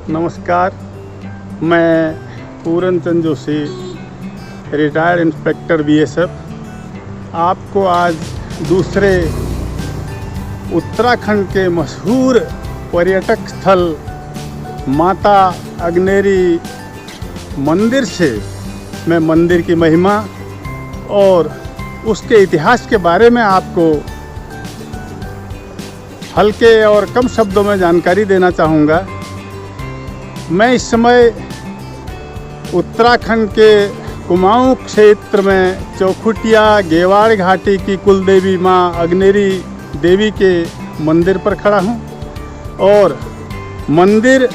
नमस्कार, मैं पूरन चंद Joshi, retired inspector BSF, आपको आज दूसरे उत्तराखंड के मशहूर पर्यटक स्थल माता अग्नेरी मंदिर से मैं मंदिर की महिमा और उसके इतिहास के बारे में आपको हल्के और कम शब्दों में जानकारी देना चाहूँगा। मैं इस समय उत्तराखंड के कुमाऊं क्षेत्र में चौखुटिया गेवाड़ घाटी की कुलदेवी माँ अग्नेरी देवी के मंदिर पर खड़ा हूँ और मंदिर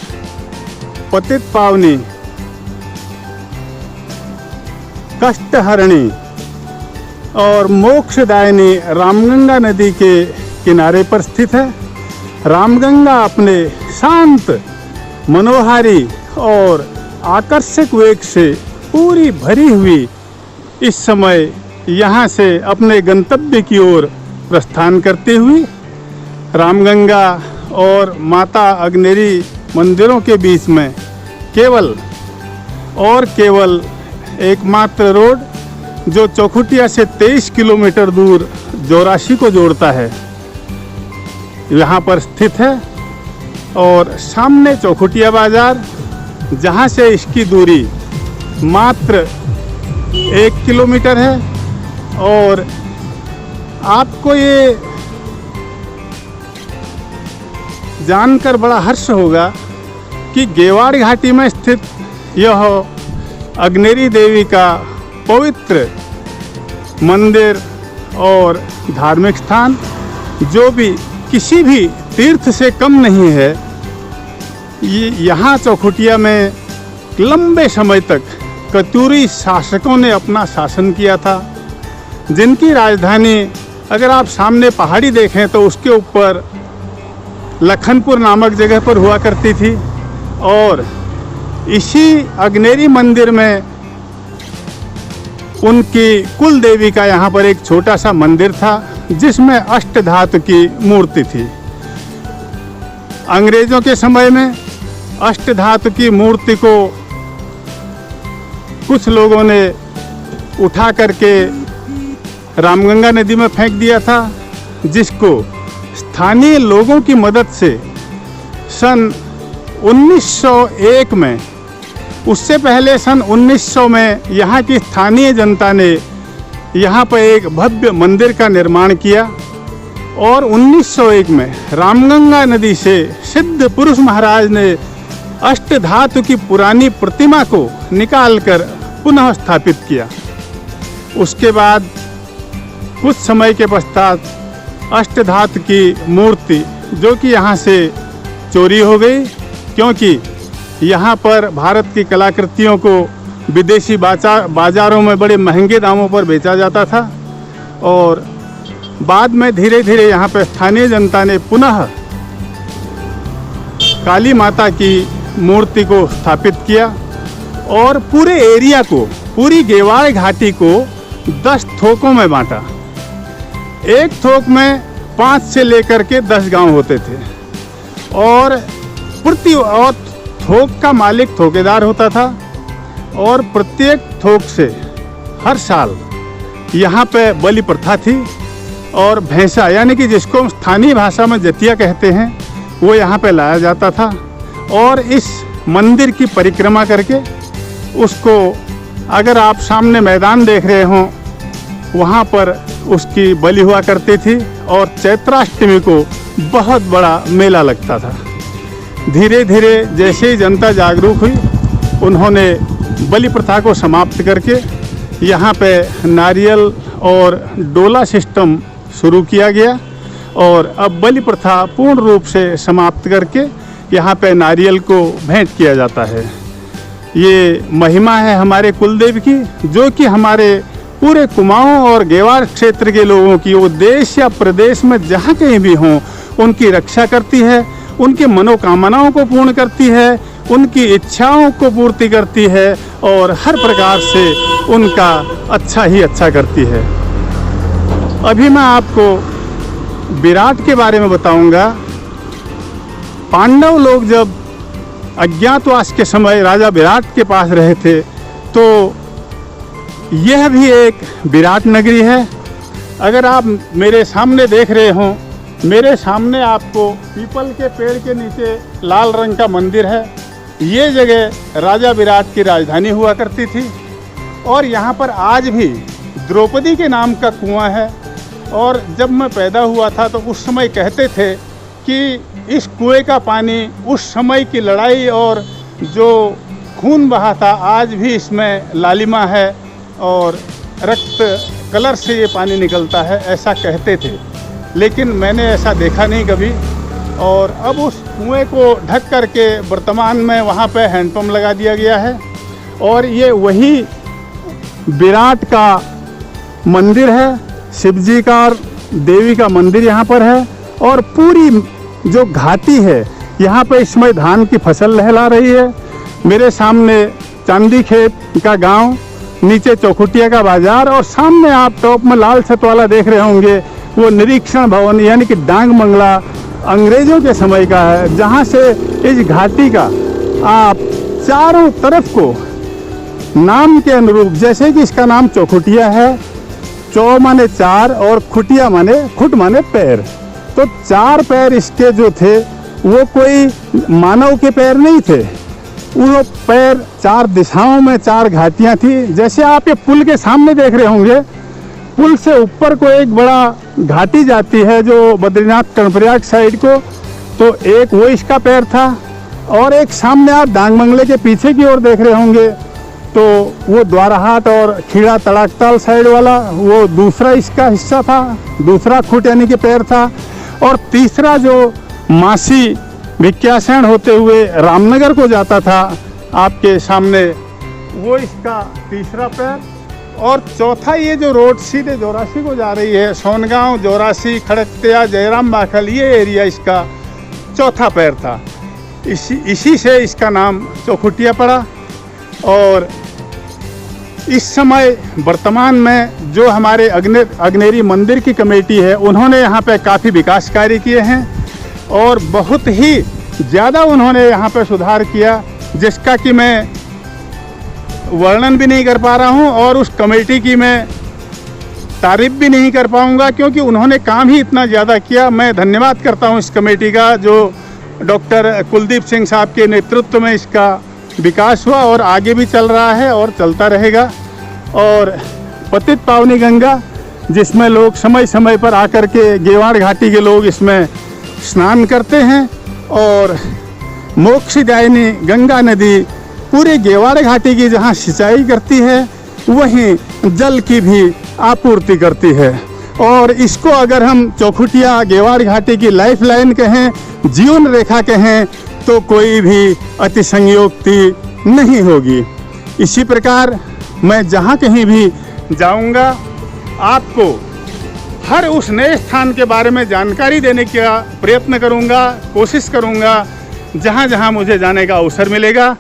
पतित पावनी, कष्टहरणी और मोक्षदायिनी रामगंगा नदी के किनारे पर स्थित है। रामगंगा अपने शांत, मनोहारी और आकर्षक वेग से पूरी भरी हुई इस समय यहाँ से अपने गंतव्य की ओर प्रस्थान करते हुए रामगंगा और माता अग्नेरी मंदिरों के बीच में केवल एकमात्र रोड जो चौखुटिया से 23 किलोमीटर दूर जोराशी को जोड़ता है, यहाँ पर स्थित है। और सामने चौखुटिया बाज़ार, जहाँ से इसकी दूरी मात्र 1 किलोमीटर है। और आपको ये जानकर बड़ा हर्ष होगा कि गेवाड़ घाटी में स्थित यह अग्नेरी देवी का पवित्र मंदिर और धार्मिक स्थान, जो भी किसी भी तीर्थ से कम नहीं है, ये यहाँ चौखुटिया में लंबे समय तक कत्यूरी शासकों ने अपना शासन किया था, जिनकी राजधानी अगर आप सामने पहाड़ी देखें तो उसके ऊपर लखनपुर नामक जगह पर हुआ करती थी। और इसी अग्नेरी मंदिर में उनकी कुल देवी का यहाँ पर एक छोटा सा मंदिर था, जिसमें अष्टधातु की मूर्ति थी। अंग्रेज़ों के समय में अष्टधातु की मूर्ति को कुछ लोगों ने उठा करके रामगंगा नदी में फेंक दिया था, जिसको स्थानीय लोगों की मदद से सन 1901 में, उससे पहले सन 1900 में यहाँ की स्थानीय जनता ने यहाँ पर एक भव्य मंदिर का निर्माण किया। और 1901 में रामगंगा नदी से सिद्ध पुरुष महाराज ने अष्टधातु की पुरानी प्रतिमा को निकालकर पुनः स्थापित किया। उसके बाद कुछ समय के पश्चात अष्टधातु की मूर्ति, जो कि यहाँ से चोरी हो गई, क्योंकि यहाँ पर भारत की कलाकृतियों को विदेशी बाज़ारों में बड़े महंगे दामों पर बेचा जाता था। और बाद में धीरे धीरे यहाँ पर स्थानीय जनता ने पुनः काली माता की मूर्ति को स्थापित किया और पूरे एरिया को, पूरी गेवाड़ घाटी को 10 थोकों में बांटा। एक थोक में 5 से लेकर के 10 गांव होते थे और थोक का मालिक ठेकेदार होता था। और प्रत्येक थोक से हर साल यहाँ पे बलि प्रथा थी और भैंसा, यानी कि जिसको स्थानीय भाषा में जतिया कहते हैं, वो यहाँ पे लाया जाता था। और इस मंदिर की परिक्रमा करके उसको, अगर आप सामने मैदान देख रहे हों, वहाँ पर उसकी बलि हुआ करती थी। और चैत्राष्टमी को बहुत बड़ा मेला लगता था। धीरे धीरे जैसे ही जनता जागरूक हुई, उन्होंने बलि प्रथा को समाप्त करके यहाँ पे नारियल और डोला सिस्टम शुरू किया गया। और अब बलि प्रथा पूर्ण रूप से समाप्त करके यहाँ पे नारियल को भेंट किया जाता है। ये महिमा है हमारे कुलदेव की, जो कि हमारे पूरे कुमाऊं और गेवाड़ क्षेत्र के लोगों की, वो देश या प्रदेश में जहाँ कहीं भी हों, उनकी रक्षा करती है, उनकी मनोकामनाओं को पूर्ण करती है, उनकी इच्छाओं को पूर्ति करती है और हर प्रकार से उनका अच्छा ही अच्छा करती है। अभी मैं आपको विराट के बारे में बताऊंगा। पांडव लोग जब अज्ञातवास के समय राजा विराट के पास रहे थे। तो यह भी एक विराट नगरी है। अगर आप मेरे सामने देख रहे हों, मेरे सामने आपको पीपल के पेड़ के नीचे लाल रंग का मंदिर है। ये जगह राजा विराट की राजधानी हुआ करती थी और यहाँ पर आज भी द्रौपदी के नाम का कुआं है। और जब मैं पैदा हुआ था तो उस समय कहते थे कि इस कुएं का पानी उस समय की लड़ाई और जो खून बहा था आज भी इसमें लालिमा है और रक्त कलर से ये पानी निकलता है, ऐसा कहते थे। लेकिन मैंने ऐसा देखा नहीं कभी। और अब उस कुएं को ढक करके वर्तमान में वहाँ पे हैंडपम्प लगा दिया गया है और ये वही विराट का मंदिर है। शिव जी का और देवी का मंदिर यहाँ पर है और पूरी जो घाटी है यहाँ पे इस समय धान की फसल लहला रही है। मेरे सामने चांदी खेत का गांव, नीचे चौखुटिया का बाजार और सामने आप टॉप में लाल छत वाला देख रहे होंगे, वो निरीक्षण भवन यानी कि डांग बंगला अंग्रेजों के समय का है, जहाँ से इस घाटी का आप चारों तरफ को नाम के अनुरूप, जैसे कि इसका नाम चौखुटिया है, चौ माने चार और खुटिया माने खुट माने पैर। तो चार पैर इसके जो थे वो कोई मानव के पैर नहीं थे, वो पैर चार दिशाओं में चार घाटियां थी। जैसे आप ये पुल के सामने देख रहे होंगे, पुल से ऊपर को एक बड़ा घाटी जाती है जो बद्रीनाथ कर्णप्रयाग साइड को, तो एक वो इसका पैर था। और एक सामने आप डांग बंगले के पीछे की ओर देख रहे होंगे तो वो द्वाराहाट और खीड़ा तड़ाकताल साइड वाला वो दूसरा इसका हिस्सा था, दूसरा खुट यानी कि पैर था। और तीसरा जो मासी भिक्यासैन होते हुए रामनगर को जाता था आपके सामने, वो इसका तीसरा पैर। और चौथा ये जो रोड सीधे जोरासी को जा रही है, सोनगांव, जोरासी, खड़कतिया, जयराम बाखल, ये एरिया इसका चौथा पैर था। इसी से इसका नाम चौखुटिया पड़ा। और इस समय वर्तमान में जो हमारे अग्नेरी मंदिर की कमेटी है, उन्होंने यहाँ पे काफ़ी विकास कार्य किए हैं और बहुत ही ज़्यादा उन्होंने यहाँ पे सुधार किया, जिसका कि मैं वर्णन भी नहीं कर पा रहा हूँ और उस कमेटी की मैं तारीफ भी नहीं कर पाऊँगा, क्योंकि उन्होंने काम ही इतना ज़्यादा किया। मैं धन्यवाद करता हूँ इस कमेटी का, जो डॉक्टर कुलदीप सिंह साहब के नेतृत्व में इसका विकास हुआ और आगे भी चल रहा है और चलता रहेगा। और पतित पावनी गंगा, जिसमें लोग समय समय पर आकर के गेवाड़ घाटी के लोग इसमें स्नान करते हैं, और मोक्षदायिनी गंगा नदी पूरे गेवाड़ घाटी की जहाँ सिंचाई करती है, वहीं जल की भी आपूर्ति करती है। और इसको अगर हम चौखुटिया गेवाड़ घाटी की लाइफ लाइन कहें, जीवन रेखा कहें, तो कोई भी अतिशयोक्ति नहीं होगी। इसी प्रकार मैं जहाँ कहीं भी जाऊँगा, आपको हर उस नए स्थान के बारे में जानकारी देने का प्रयत्न करूँगा, कोशिश करूँगा, जहाँ जहाँ मुझे जाने का अवसर मिलेगा।